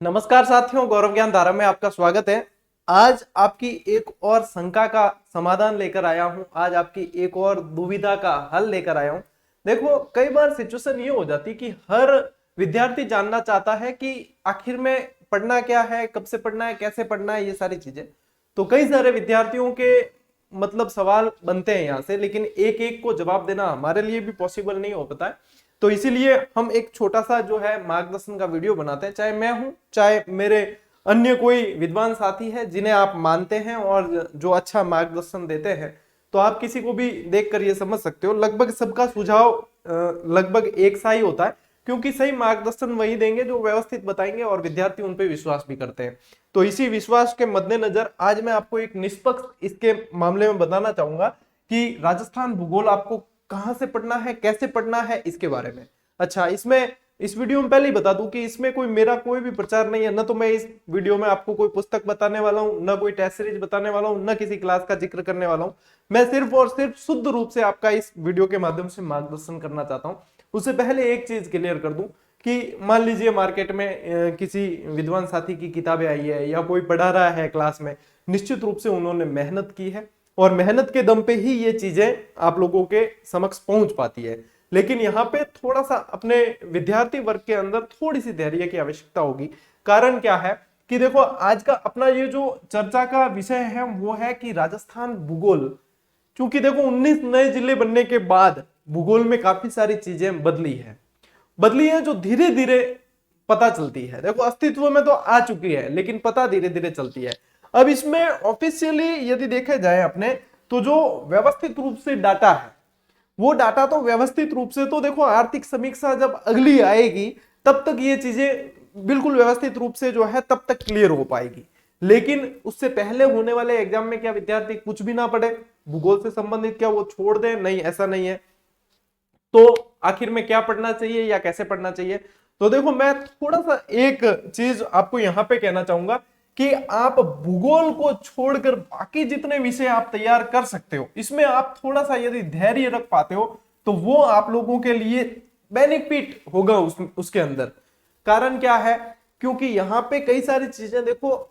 नमस्कार साथियों, गौरव ज्ञान धारा में आपका स्वागत है। आज आपकी एक और शंका का समाधान लेकर आया हूं। आज आपकी एक और दुविधा का हल लेकर आया हूं। देखो, कई बार सिचुएशन ये हो जाती है कि हर विद्यार्थी जानना चाहता है कि आखिर में पढ़ना क्या है, कब से पढ़ना है, कैसे पढ़ना है, ये सारी चीजें। तो कई सारे विद्यार्थियों के सवाल बनते हैं यहाँ से, लेकिन एक एक को जवाब देना हमारे लिए भी पॉसिबल नहीं हो पाता है। तो इसीलिए हम एक छोटा सा जो है मार्गदर्शन का वीडियो बनाते हैं, चाहे मैं हूं चाहे मेरे अन्य कोई विद्वान साथी है जिन्हें आप मानते हैं और जो अच्छा मार्गदर्शन देते हैं। तो आप किसी को भी देखकर ये समझ सकते हो, लगभग सबका सुझाव लगभग एक सा ही होता है, क्योंकि सही मार्गदर्शन वही देंगे जो व्यवस्थित बताएंगे और विद्यार्थी उन पर विश्वास भी करते हैं। तो इसी विश्वास के मद्देनजर आज मैं आपको एक निष्पक्ष इसके मामले में बताना चाहूंगा कि राजस्थान भूगोल आपको कहां से पढ़ना है, कैसे पढ़ना है, इसके बारे में। अच्छा, इसमें इस वीडियो में पहले ही बता दूं कि इसमें मेरा कोई भी प्रचार नहीं है। न तो मैं इस वीडियो में आपको कोई पुस्तक बताने वाला हूं, न कोई टेस्ट सीरीज बताने वाला हूं, न किसी क्लास का जिक्र करने वाला हूं। मैं सिर्फ और सिर्फ शुद्ध रूप से आपका इस वीडियो के माध्यम से मार्गदर्शन करना चाहता हूं। उससे पहले एक चीज क्लियर कर दूं कि मान लीजिए मार्केट में किसी विद्वान साथी की किताबें आई है या कोई पढ़ा रहा है क्लास में, निश्चित रूप से उन्होंने मेहनत की है और मेहनत के दम पे ही ये चीजें आप लोगों के समक्ष पहुंच पाती है। लेकिन यहाँ पे थोड़ा सा अपने विद्यार्थी वर्ग के अंदर थोड़ी सी धैर्य की आवश्यकता होगी। कारण क्या है कि देखो, आज का अपना ये जो चर्चा का विषय है वो है कि राजस्थान भूगोल। क्योंकि देखो, 19 नए जिले बनने के बाद भूगोल में काफी सारी चीजें बदली है जो धीरे धीरे पता चलती है। देखो, अस्तित्व में तो आ चुकी है लेकिन पता धीरे धीरे चलती है। अब इसमें ऑफिशियली यदि देखे जाए अपने, तो जो व्यवस्थित रूप से डाटा है वो डाटा तो व्यवस्थित रूप से, तो देखो आर्थिक समीक्षा जब अगली आएगी तब तक ये चीजें बिल्कुल व्यवस्थित रूप से जो है तब तक क्लियर हो पाएगी। लेकिन उससे पहले होने वाले एग्जाम में क्या विद्यार्थी कुछ भी ना पढ़े, भूगोल से संबंधित क्या वो छोड़ दे? नहीं, ऐसा नहीं है। तो आखिर में क्या पढ़ना चाहिए या कैसे पढ़ना चाहिए? तो देखो, मैं थोड़ा सा एक चीज आपको यहां पे कहना चाहूंगा कि आप भूगोल को छोड़कर बाकी जितने विषय आप तैयार कर सकते हो, इसमें आप थोड़ा सा यदि धैर्य रख पाते हो तो वो आप लोगों के लिए बेनिफिट होगा उसके अंदर। कारण क्या है? क्योंकि यहाँ पे कई सारी चीजें, देखो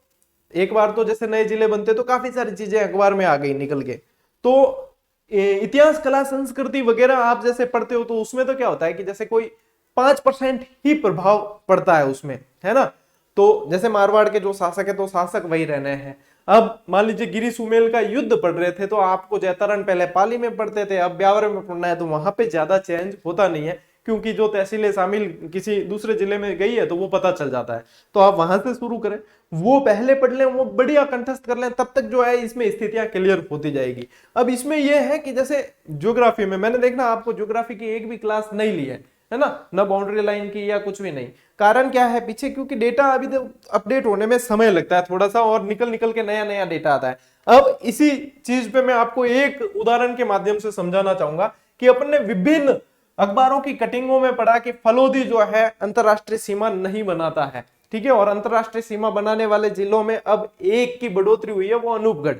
एक बार तो जैसे नए जिले बनते तो काफी सारी चीजें अखबार में आ गई निकल के। तो इतिहास, कला, संस्कृति वगैरह आप जैसे पढ़ते हो तो उसमें तो क्या होता है कि जैसे कोई 5% ही प्रभाव पड़ता है उसमें, है ना। तो जैसे मारवाड़ के जो शासक है तो शासक वही रहने हैं। अब मान लीजिए गिरी सुमेल का युद्ध पढ़ रहे थे तो आपको जैतारण पहले पाली में पढ़ते थे, अब ब्यावर में पढ़ना है, तो वहां पे ज्यादा चेंज होता नहीं है क्योंकि जो तहसीलें शामिल किसी दूसरे जिले में गई है तो वो पता चल जाता है। तो आप वहां से शुरू करें, वो पहले पढ़ लें, वो बढ़िया कंठस्थ कर लें, तब तक जो है इसमें स्थितियां क्लियर होती जाएगी। अब इसमें यह है कि जैसे ज्योग्राफी में मैंने देखना आपको ज्योग्राफी की एक भी क्लास नहीं ली है ना, ना बाउंड्री लाइन की या कुछ भी नहीं। कारण क्या है पीछे? क्योंकि डेटा अभी तो अपडेट होने में समय लगता है थोड़ा सा, और निकल निकल के नया नया डेटा आता है। अब इसी चीज पे मैं आपको एक उदाहरण के माध्यम से समझाना चाहूंगा कि अपन ने विभिन्न अखबारों की कटिंगों में पढ़ा कि फलोदी जो है अंतरराष्ट्रीय सीमा नहीं बनाता है, ठीक है, और अंतरराष्ट्रीय सीमा बनाने वाले जिलों में अब एक की बढ़ोतरी हुई है, वो अनूपगढ़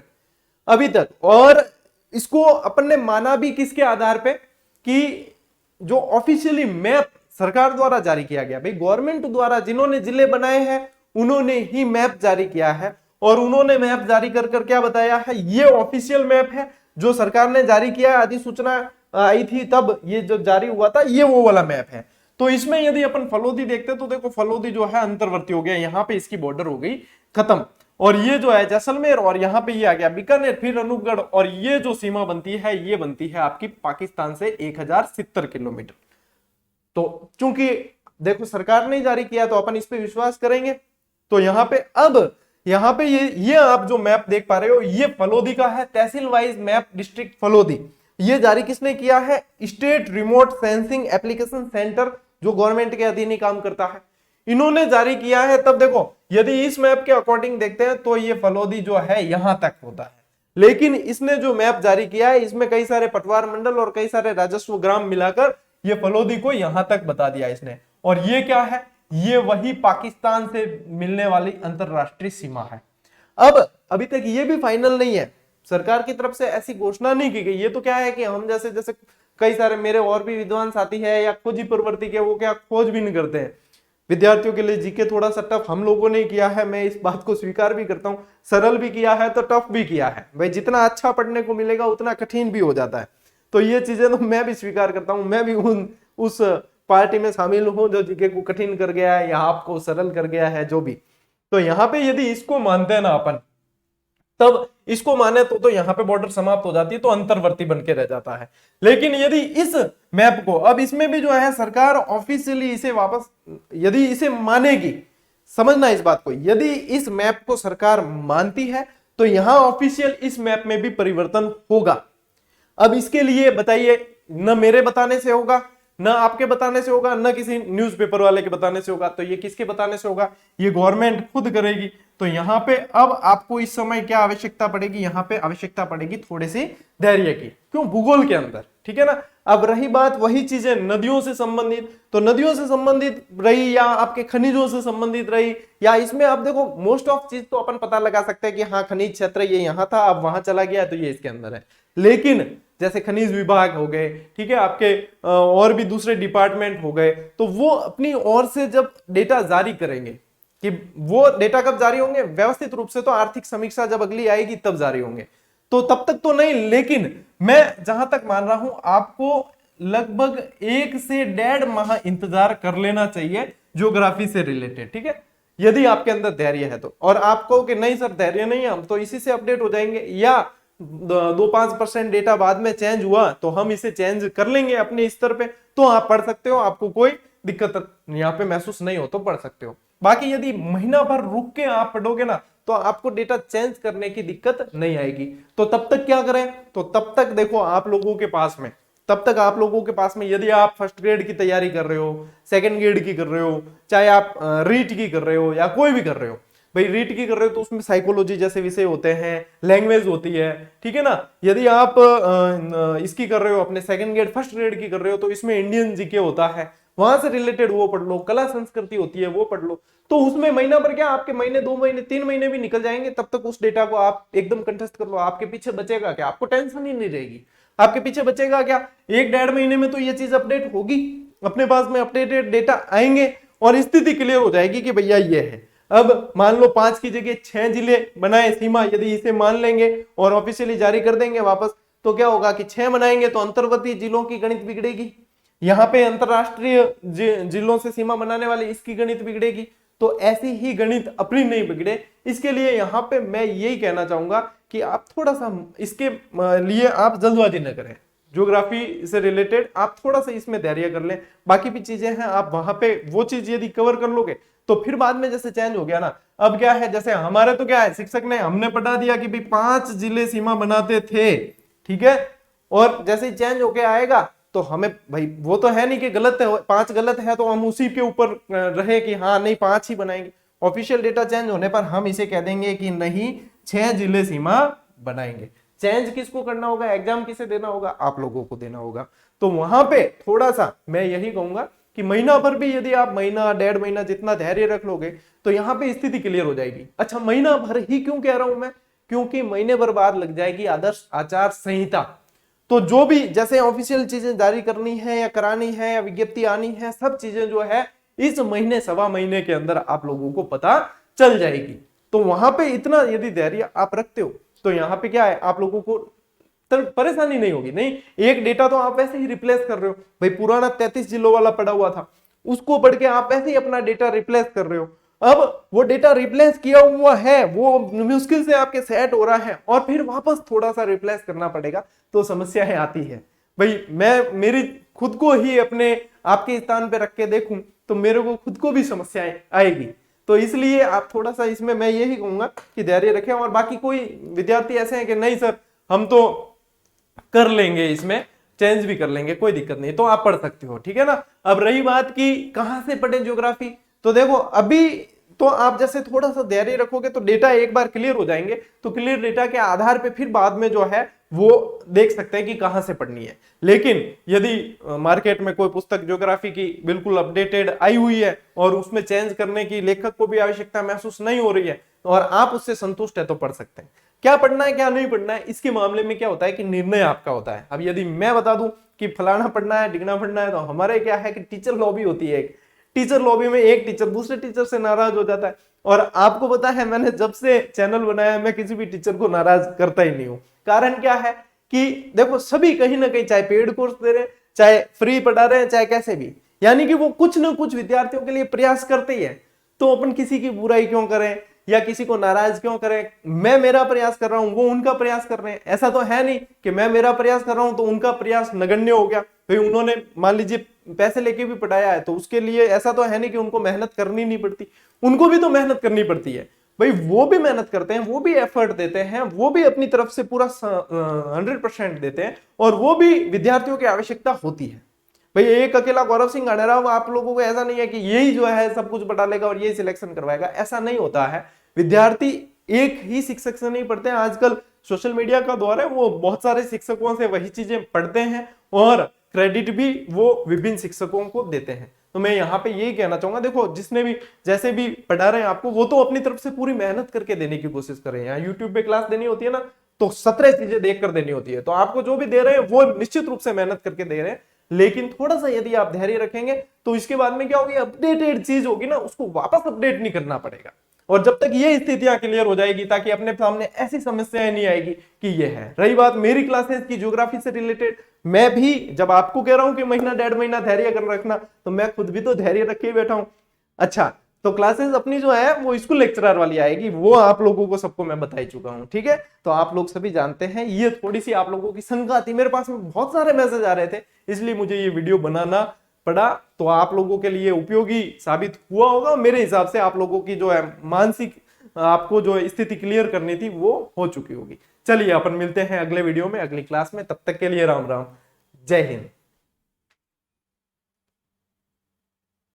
अभी तक। और इसको अपन ने माना भी किसके आधार पे? कि जो ऑफिशियली मैप सरकार द्वारा जारी किया गया, भाई गवर्नमेंट द्वारा जिन्होंने जिले बनाए हैं उन्होंने ही मैप जारी किया है, और उन्होंने मैप जारी कर कर क्या बताया है? ये ऑफिशियल मैप है जो सरकार ने जारी किया है, अधिसूचना आई थी तब ये जो जारी हुआ था, ये वो वाला मैप है। तो इसमें यदि अपन फलोदी देखते तो देखो, फलोदी जो है अंतर्वर्ती हो गया, यहाँ पे इसकी बॉर्डर हो गई खत्म, और ये जो है जैसलमेर, और यहाँ पे ये आ गया बीकानेर, फिर अनूपगढ़, और ये जो सीमा बनती है ये बनती है आपकी पाकिस्तान से 1070 किलोमीटर। तो चूंकि देखो सरकार ने जारी किया तो अपन इस पे विश्वास करेंगे। तो यहाँ पे अब यहाँ पे ये आप जो मैप देख पा रहे हो ये फलोदी का है, तहसील वाइज मैप डिस्ट्रिक्ट फलोदी। ये जारी किसने किया है? State remote sensing application centre, जो गवर्नमेंट के अधीन ही काम करता है, इन्होंने जारी किया है। तब देखो, यदि इस मैप के अकॉर्डिंग देखते हैं तो ये फलोदी जो है यहां तक होता है, लेकिन इसने जो मैप जारी किया है इसमें कई सारे पटवार मंडल और कई सारे राजस्व ग्राम मिलाकर ये फलोदी को यहां तक बता दिया इसने। और ये क्या है? ये वही पाकिस्तान से मिलने वाली अंतरराष्ट्रीय सीमा है। अब अभी तक ये भी फाइनल नहीं है, सरकार की तरफ से ऐसी घोषणा नहीं की गई। ये तो क्या है कि हम जैसे कई सारे मेरे और भी विद्वान साथी है या खोजी प्रवृत्ति के, वो क्या खोज भी नहीं करते हैं, विद्यार्थियों के लिए जीके थोड़ा सा टफ हम लोगों ने किया है, मैं इस बात को स्वीकार भी करता हूँ। सरल भी किया है तो टफ भी किया है भाई, जितना अच्छा पढ़ने को मिलेगा उतना कठिन भी हो जाता है। तो ये चीजें तो मैं भी स्वीकार करता हूँ, मैं भी उस पार्टी में शामिल हूँ जो जीके को कठिन कर गया है या आपको सरल कर गया है, जो भी। तो यहाँ पे यदि इसको मानते हैं ना अपन, तब इसको माने तो यहाँ पे बॉर्डर समाप्त हो जाती है, तो अंतर्वर्ती बन के रह जाता है। लेकिन यदि इस मैप को, अब इसमें भी जो है सरकार ऑफिशियली इसे वापस, यदि इसे मानेगी, समझना इस बात को, यदि इस मैप को सरकार मानती है तो यहां ऑफिशियल इस मैप में भी परिवर्तन होगा। अब इसके लिए बताइए, न मेरे बताने से होगा, न आपके बताने से होगा, न किसी न्यूज़पेपर वाले के बताने से होगा, तो ये किसके बताने से होगा? ये गवर्नमेंट खुद करेगी। तो यहाँ पे अब आपको इस समय क्या आवश्यकता पड़ेगी? यहाँ पे आवश्यकता पड़ेगी थोड़ी सी धैर्य की। क्यों? भूगोल के अंदर, ठीक है ना। अब रही बात वही चीजें नदियों से संबंधित, तो नदियों से संबंधित रही या आपके खनिजों से संबंधित रही, या इसमें आप देखो मोस्ट ऑफ चीज तो अपन पता लगा सकते हैं कि हाँ खनिज क्षेत्र ये यहाँ था, अब वहां चला गया तो ये इसके अंदर है। लेकिन जैसे खनिज विभाग हो गए, ठीक है, आपके और भी दूसरे डिपार्टमेंट हो गए, तो वो अपनी ओर से जब डेटा जारी करेंगे, कि वो डेटा कब जारी होंगे? व्यवस्थित रूप से तो आर्थिक समीक्षा जब अगली आएगी तब जारी होंगे, तो तब तक तो नहीं। लेकिन मैं जहां तक मान रहा हूं, आपको लगभग 1 से 1.5 माह इंतजार कर लेना चाहिए ज्योग्राफी से रिलेटेड, ठीक है, यदि आपके अंदर धैर्य है तो। और आपको कि नहीं सर धैर्य नहीं है, हम तो इसी से अपडेट हो जाएंगे, या 2-5% डेटा बाद में चेंज हुआ तो हम इसे चेंज कर लेंगे अपने स्तर पे, तो आप पढ़ सकते हो, आपको कोई दिक्कत यहाँ पे महसूस नहीं हो तो पढ़ सकते हो। बाकी यदि महीना भर रुक के आप पढ़ोगे ना, तो आपको डेटा चेंज करने की दिक्कत नहीं आएगी। तो तब तक क्या करें? तो तब तक देखो आप लोगों के पास में, तब तक आप लोगों के पास में, यदि आप फर्स्ट ग्रेड की तैयारी कर रहे हो, सेकंड ग्रेड की कर रहे हो, चाहे आप रीट की कर रहे हो या कोई भी कर रहे हो, भाई रीट की कर रहे हो तो उसमें साइकोलॉजी जैसे विषय होते हैं, लैंग्वेज होती है, ठीक है ना। यदि आप इसकी कर रहे हो, अपने सेकंड ग्रेड फर्स्ट ग्रेड की कर रहे हो, तो इसमें इंडियन जीके होता है, वहां से रिलेटेड वो पढ़ लो, कला संस्कृति होती है वो पढ़ लो। तो उसमें महीना भर क्या, आपके महीने 2 महीने 3 महीने भी निकल जाएंगे, तब तक उस डेटा को आप एकदम कंठस्थ कर लो। आपके पीछे बचेगा क्या? आपको टेंशन ही नहीं रहेगी। आपके पीछे बचेगा क्या? 1-1.5 महीने में तो ये चीज अपडेट होगी, अपने पास में अपडेटेड डेटा आएंगे और स्थिति क्लियर हो जाएगी कि भैया ये है। अब मान लो 5 की जगह 6 जिले बनाए सीमा, यदि इसे मान लेंगे और ऑफिशियली जारी कर देंगे वापस, तो क्या होगा कि 6 बनाएंगे तो अंतर्वर्ती जिलों की गणित बिगड़ेगी, यहाँ पे अंतरराष्ट्रीय जिलों से सीमा बनाने वाले इसकी गणित बिगड़ेगी। तो ऐसी ही गणित अपनी नहीं बिगड़े, इसके लिए यहाँ पे मैं यही कहना चाहूंगा कि आप थोड़ा सा इसके लिए आप जल्दबाजी न करें। ज्योग्राफी से रिलेटेड आप थोड़ा सा इसमें धैर्य कर लें, बाकी भी चीजें हैं आप वहां पे वो चीज यदि कवर कर लोगे तो फिर बाद में जैसे चेंज हो गया ना, अब क्या है, जैसे हमारे तो क्या है, शिक्षक ने हमने पढ़ा दिया कि भाई 5 जिले सीमा बनाते थे, ठीक है, और जैसे ही चेंज होके आएगा तो हमें भाई वो तो है नहीं कि गलत है, 5 गलत है तो हम उसी के ऊपर रहे कि हाँ नहीं 5 ही बनाएंगे। ऑफिशियल डेटा चेंज होने पर हम इसे कह देंगे कि नहीं 6 जिले सीमा बनाएंगे। चेंज किसको करना होगा? एग्जाम किसे देना होगा? आप लोगों को देना होगा। तो वहां पे थोड़ा सा मैं यही कहूंगा कि महीना भर भी यदि आप महीना 1.5 महीना जितना धैर्य रख लोगे तो यहाँ पे स्थिति क्लियर हो जाएगी। अच्छा महीना भर ही क्यों कह रहा हूं मैं? क्योंकि महीने भर बाद लग जाएगी आदर्श आचार संहिता। तो जो भी जैसे ऑफिशियल चीजें जारी करनी है या करानी है या विज्ञप्ति आनी है, सब चीजें जो है इस महीने सवा महीने के अंदर आप लोगों को पता चल जाएगी। तो वहां पे इतना यदि धैर्य आप रखते हो तो यहाँ पे क्या है, आप लोगों को परेशानी नहीं होगी। नहीं, एक डेटा तो आप वैसे ही रिप्लेस कर रहे हो, भाई पुराना 33 जिलों वाला पड़ा हुआ था, उसको पढ़ के आप ऐसे ही अपना डेटा रिप्लेस कर रहे हो। अब वो डेटा रिप्लेस किया हुआ है, वो मुश्किल से आपके सेट हो रहा है और फिर वापस थोड़ा सा रिप्लेस करना पड़ेगा, तो समस्याएं आती है। भाई मैं मेरी खुद को ही अपने आपके स्थान पे रख के देखूं तो मेरे को खुद को भी समस्याएं आएगी। तो इसलिए आप थोड़ा सा इसमें मैं यही कहूंगा कि धैर्य रखें। और बाकी कोई विद्यार्थी ऐसे हैं कि नहीं सर हम तो कर लेंगे, इसमें चेंज भी कर लेंगे, कोई दिक्कत नहीं, तो आप पढ़ सकते हो, ठीक है ना। अब रही बात कि कहां से पढ़ें ज्योग्राफी, तो देखो अभी तो आप जैसे थोड़ा सा धैर्य रखोगे तो डेटा एक बार क्लियर हो जाएंगे, तो क्लियर डेटा के आधार पे फिर बाद में जो है वो देख सकते हैं कि कहां से पढ़नी है। लेकिन यदि मार्केट में कोई पुस्तक ज्योग्राफी की बिल्कुल अपडेटेड आई हुई है और उसमें चेंज करने की लेखक को भी आवश्यकता महसूस नहीं हो रही है और आप उससे संतुष्ट है तो पढ़ सकते हैं। क्या पढ़ना है क्या नहीं पढ़ना है, इसके मामले में क्या होता है कि निर्णय आपका होता है। अब यदि मैं बता दूं कि फलाना पढ़ना है ढिगना पढ़ना है, तो हमारे क्या है कि टीचर लॉबी होती है, टीचर लॉबी में एक टीचर दूसरे टीचर से नाराज हो जाता है। और आपको पता है मैंने जब से चैनल बनाया मैं किसी भी टीचर को नाराज करता ही नहीं हूं। कारण क्या है कि देखो सभी कहीं ना कहीं चाहे पेड कोर्स दे रहे हैं, चाहे फ्री पढ़ा रहे हैं, चाहे कैसे भी, यानी कि वो कुछ ना कुछ विद्यार्थियों के लिए प्रयास करते ही है। तो अपन किसी की बुराई क्यों करें या किसी को नाराज क्यों करें? मैं मेरा प्रयास कर रहा हूं, वो उनका प्रयास कर रहे हैं। ऐसा तो है नहीं कि मैं मेरा प्रयास कर रहा हूं तो उनका प्रयास नगण्य हो गया। भाई उन्होंने मान लीजिए पैसे लेके भी पढ़ाया है तो उसके लिए ऐसा तो है नहीं कि उनको मेहनत करनी नहीं पड़ती, उनको भी तो मेहनत करनी पड़ती है। भाई वो भी मेहनत करते हैं, वो भी एफर्ट देते हैं, वो भी अपनी तरफ से पूरा 100% देते हैं और वो भी विद्यार्थियों की आवश्यकता होती है। भाई एक अकेला गौरव सिंह अनेराव आप लोगों को ऐसा नहीं है कि यही जो है सब कुछ बता लेगा और यही सिलेक्शन करवाएगा, ऐसा नहीं होता है। विद्यार्थी एक ही शिक्षक से नहीं पढ़ते हैं, आजकल सोशल मीडिया का दौर है, वो बहुत सारे शिक्षकों से वही चीजें पढ़ते हैं और क्रेडिट भी वो विभिन्न शिक्षकों को देते हैं। तो मैं यहाँ पे यही कहना चाहूंगा, देखो जिसने भी जैसे भी पढ़ा रहे हैं आपको वो तो अपनी तरफ से पूरी मेहनत करके देने की कोशिश कर रहे हैं। यूट्यूब पे क्लास देनी होती है ना तो 17 चीजें देख कर देनी होती है, तो आपको जो भी दे रहे हैं वो निश्चित रूप से मेहनत करके दे रहे हैं। लेकिन थोड़ा सा यदि आप धैर्य रखेंगे तो इसके बाद में क्या होगी, अपडेटेड चीज होगी ना उसको वापस अपडेट नहीं करना पड़ेगा। और जब तक ये स्थितियां क्लियर हो जाएगी ताकि अपने सामने ऐसी समस्याएं नहीं आएगी कि ये है। रही बात मेरी क्लासेस की ज्योग्राफी से रिलेटेड, मैं भी जब आपको कह रहा हूं कि महीना 1.5 महीना धैर्य कर रखना तो मैं खुद भी तो धैर्य रख के बैठा हूं। अच्छा तो क्लासेस अपनी जो है वो स्कूल लेक्चरर वाली आएगी, वो आप लोगों को सबको मैं बता ही चुका हूं, ठीक है। तो आप लोग सभी जानते हैं, ये थोड़ी सी आप लोगों की शंका थी, मेरे पास में बहुत सारे मैसेज आ रहे थे इसलिए मुझे ये वीडियो बनाना पड़ा। तो आप लोगों के लिए उपयोगी साबित हुआ होगा। मेरे हिसाब से आप लोगों की जो है मानसिक आपको जो स्थिति क्लियर करनी थी वो हो चुकी होगी। चलिए अपन मिलते हैं अगले वीडियो में, अगली क्लास में, तब तक के लिए राम राम, जय हिंद।